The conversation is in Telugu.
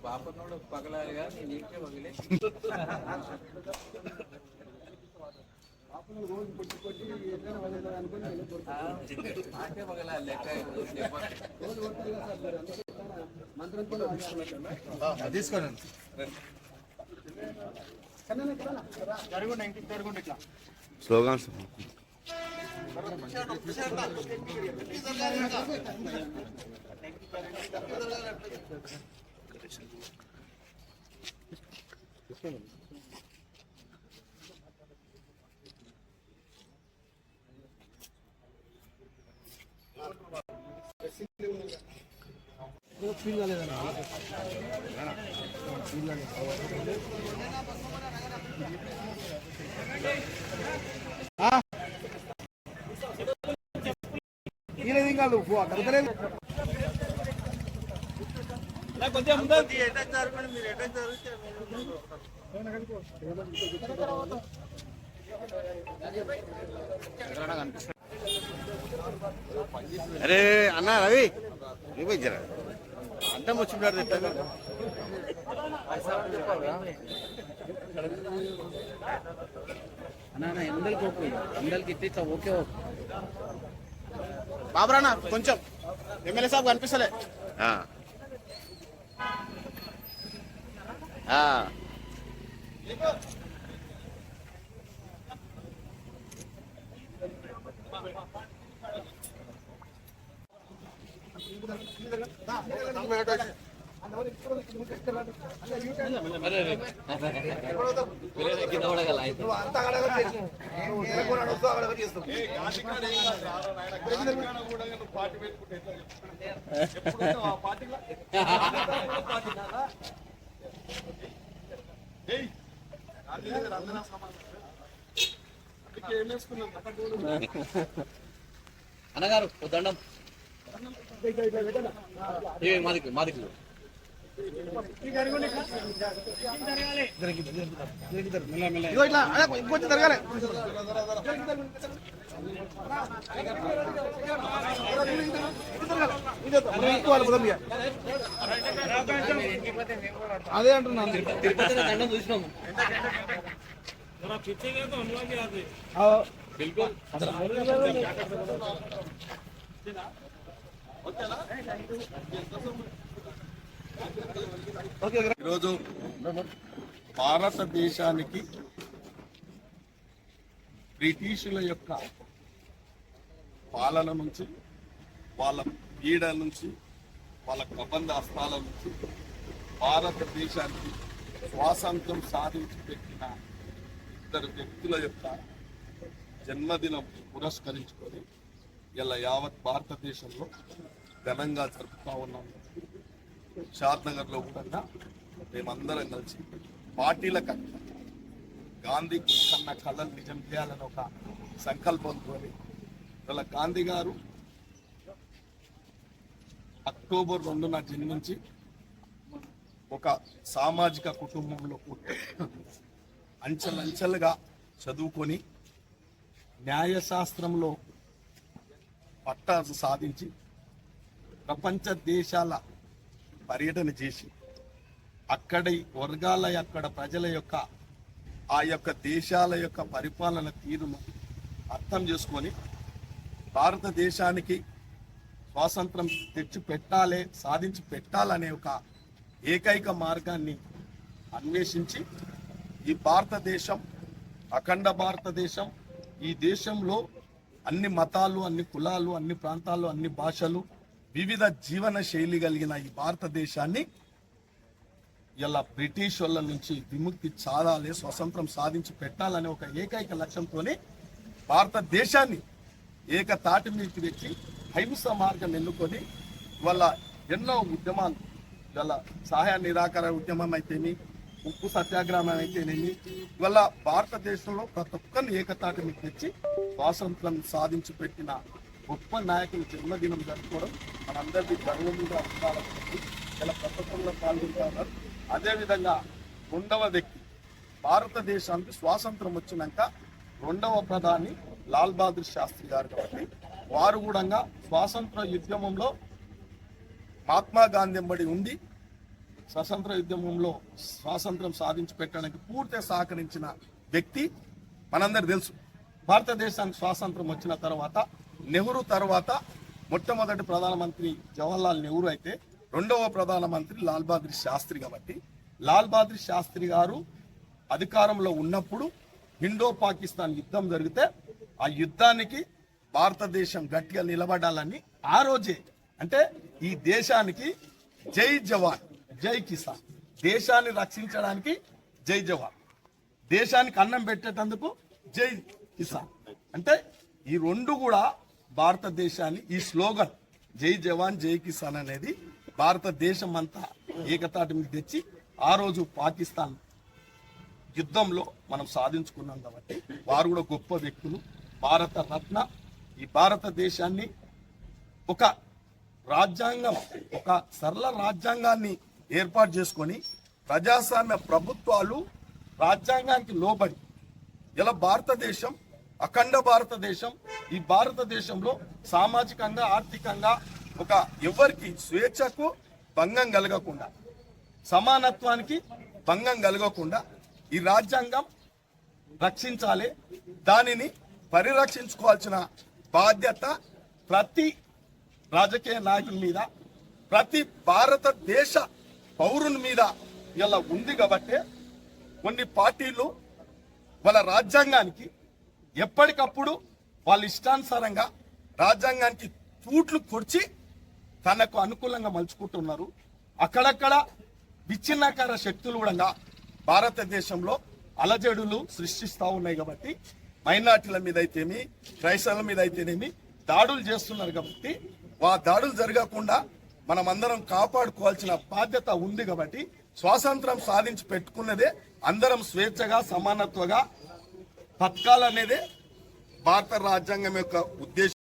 బాపనోడు పగలాలిగా నీకే పగిలే రోజు కొట్టి కొట్టి నాకే పగలాలి లెక్క రోజు తీసుకోండి స్లోగన్స్ అరే అన్నా రవి ఇవ్వరా అడ్డం వచ్చింటాడు అన్నా ఎందలకి ఇట్లా ఓకే బాబరానా కొంచెం ఎమ్మెల్యే సాబ్ కనిపిస్తలే అన్నగారు దండం మాదికి మాదికి ఇంకొంచెం జరగాలి అదే అంటున్నాను తిరుపతి దండం చూసినాము బిల్కుల్ ఈరోజు భారతదేశానికి బ్రిటిషుల యొక్క పాలన నుంచి, వాళ్ళ పీడ నుంచి, వాళ్ళ కబంధ హస్తాల నుంచి భారతదేశానికి స్వాతంత్రం సాధించి పెట్టిన ఇద్దరు వ్యక్తుల యొక్క జన్మదినం పురస్కరించుకొని ఇలా యావత్ భారతదేశంలో ఘనంగా జరుపుతూ ఉన్నాం. షాద్నగర్లో కూడా మేమందరం కలిసి పార్టీల కన్నా గాంధీ కన్నా కళలు నిజం చేయాలని ఒక సంకల్పంతో ఇలా గాంధీ గారు అక్టోబర్ 2న జన్మించి ఒక సామాజిక కుటుంబంలో పుట్టి అంచెలంచెలుగా చదువుకొని న్యాయశాస్త్రంలో పట్టాలు సాధించి ప్రపంచ దేశాల పర్యటన చేసి అక్కడి వర్గాల అక్కడ ప్రజల యొక్క ఆ యొక్క దేశాల యొక్క పరిపాలన తీరును అర్థం చేసుకొని భారతదేశానికి స్వాతంత్రం తెచ్చి పెట్టాలి, సాధించి పెట్టాలనే ఒక ఏకైక మార్గాన్ని అన్వేషించి ఈ భారతదేశం అఖండ భారతదేశం, ఈ దేశంలో అన్ని మతాలు, అన్ని కులాలు, అన్ని ప్రాంతాలు, అన్ని భాషలు, వివిధ జీవన శైలి కలిగిన ఈ భారతదేశాన్ని ఇలా బ్రిటిష్ వాళ్ళ నుంచి విముక్తి చాలాలి, స్వతంత్రం సాధించి పెట్టాలనే ఒక ఏకైక లక్ష్యంతోనే భారతదేశాన్ని ఏకతాటి మీదకి తెచ్చి అహింస మార్గం ఎన్నుకొని వాళ్ళ ఎన్నో ఉద్యమాలు, ఇవాళ సహాయ నిరాకరణ ఉద్యమం అయితేనే, ఉప్పు సత్యాగ్రహం అయితేనేమి, ఇవాళ భారతదేశంలో ప్రతి ఒక్కరిని ఏకతాటి మీకు తెచ్చి స్వాతంత్రం సాధించి పెట్టిన గొప్ప నాయకుల జన్మదినం జరుపుకోవడం మనందరికీ గర్వంగా ఉండాలని ఇలా ప్రపంచంలో పాల్గొంటున్నారు. అదేవిధంగా రెండవ వ్యక్తి, భారతదేశానికి స్వాతంత్రం వచ్చినాక రెండవ ప్రధాని లాల్ బహదూర్ శాస్త్రి గారు కాబట్టి వారు కూడా స్వాతంత్ర ఉద్యమంలో మహాత్మా గాంధీ ఎంబడి ఉండి స్వతంత్ర ఉద్యమంలో స్వాతంత్రం సాధించి పెట్టడానికి పూర్తిగా సహకరించిన వ్యక్తి మనందరికి తెలుసు. భారతదేశానికి స్వాతంత్రం వచ్చిన తర్వాత నెహ్రూ తర్వాత మొట్టమొదటి ప్రధానమంత్రి జవహర్లాల్ నెహ్రూ అయితే రెండవ ప్రధానమంత్రి లాల్ బహదూర్ శాస్త్రి. కాబట్టి లాల్ బహదూర్ శాస్త్రి గారు అధికారంలో ఉన్నప్పుడు ఇండో పాకిస్తాన్ యుద్ధం జరిగితే ఆ యుద్ధానికి భారతదేశం గట్టిగా నిలబడాలని ఆ రోజే, అంటే ఈ దేశానికి జై జవాన్ జై కిసాన్, దేశాన్ని రక్షించడానికి జై జవాన్, దేశానికి అన్నం పెట్టేటందుకు జై కిసాన్, అంటే ఈ రెండు కూడా భారతదేశాన్ని, ఈ స్లోగన్ జై జవాన్ జై కిసాన్ అనేది భారతదేశం అంతా ఏకతాటి మీద తెచ్చి ఆ రోజు పాకిస్తాన్ యుద్ధంలో మనం సాధించుకున్నాం. కాబట్టి వారు కూడా గొప్ప వ్యక్తులు, భారత రత్న. ఈ భారతదేశాన్ని ఒక రాజ్యాంగం, ఒక సరళ రాజ్యాంగాన్ని ఏర్పాటు చేసుకొని ప్రజాస్వామ్య ప్రభుత్వాలు రాజ్యాంగానికి లోబడి ఇలా భారతదేశం అఖండ భారతదేశం, ఈ భారతదేశంలో సామాజికంగా ఆర్థికంగా ఒక ఎవరికి స్వేచ్ఛకు భంగం కలగకుండా, సమానత్వానికి భంగం కలగకుండా ఈ రాజ్యాంగం రక్షించాలి. దానిని పరిరక్షించుకోవాల్సిన బాధ్యత ప్రతి రాజకీయ నాయకుని మీద, ప్రతి భారతదేశ పౌరుని మీద ఇలా ఉంది. కాబట్టి కొన్ని పార్టీలు వాళ్ళ రాజ్యాంగానికి ఎప్పటికప్పుడు వాళ్ళ ఇష్టానుసారంగా రాజ్యాంగానికి తూట్లు కొర్చి తనకు అనుకూలంగా మలుచుకుంటున్నారు. అక్కడక్కడ విచ్ఛిన్నకార శక్తులు కూడా భారతదేశంలో అలజడులు సృష్టిస్తూ ఉన్నాయి. కాబట్టి మైనార్టీల మీద అయితేమి, క్రైస్తవుల మీద అయితేనేమి దాడులు చేస్తున్నారు. కాబట్టి ఆ దాడులు జరగకుండా మనం అందరం కాపాడుకోవాల్సిన బాధ్యత ఉంది. కాబట్టి స్వాతంత్రం సాధించి పెట్టుకున్నదే అందరం స్వేచ్ఛగా సమానత్వగా బతకాలనేదే భారత రాజ్యాంగం యొక్క ఉద్దేశం.